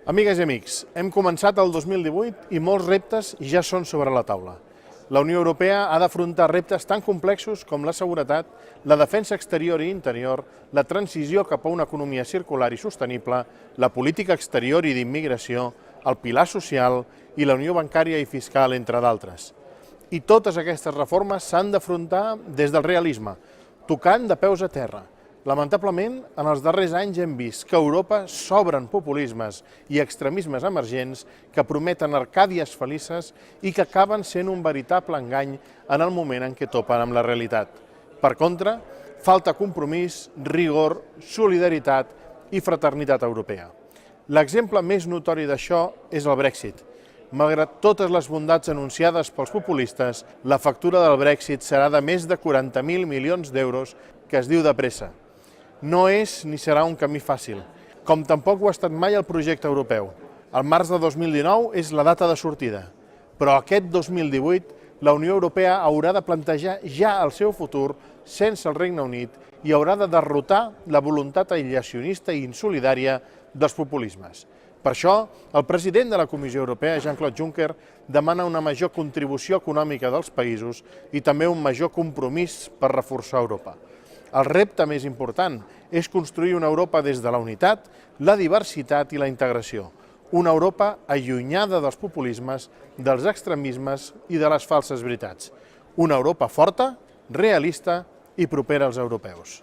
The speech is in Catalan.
Amigues i amics, hem començat el 2018 i molts reptes ja són sobre la taula. La Unió Europea ha d'afrontar reptes tan complexos com la seguretat, la defensa exterior i interior, la transició cap a una economia circular i sostenible, la política exterior i d'immigració, el pilar social i la unió bancària i fiscal, entre d'altres. I totes aquestes reformes s'han d'afrontar des del realisme, tocant de peus a terra. Lamentablement, en els darrers anys hem vist que a Europa s'obren populismes i extremismes emergents que prometen arcàdies felices i que acaben sent un veritable engany en el moment en què topen amb la realitat. Per contra, falta compromís, rigor, solidaritat i fraternitat europea. L'exemple més notori d'això és el Brexit. Malgrat totes les bondats anunciades pels populistes, la factura del Brexit serà de més de 40.000 milions d'euros, que es diu de pressa. No és ni serà un camí fàcil, com tampoc ho ha estat mai el projecte europeu. El març de 2019 és la data de sortida, però aquest 2018 la Unió Europea haurà de plantejar ja el seu futur sense el Regne Unit i haurà de derrotar la voluntat aïllacionista i insolidària dels populismes. Per això, el president de la Comissió Europea, Jean-Claude Juncker, demana una major contribució econòmica dels països i també un major compromís per reforçar Europa. El repte més important és construir una Europa des de la unitat, la diversitat i la integració. Una Europa allunyada dels populismes, dels extremismes i de les falses veritats. Una Europa forta, realista i propera als europeus.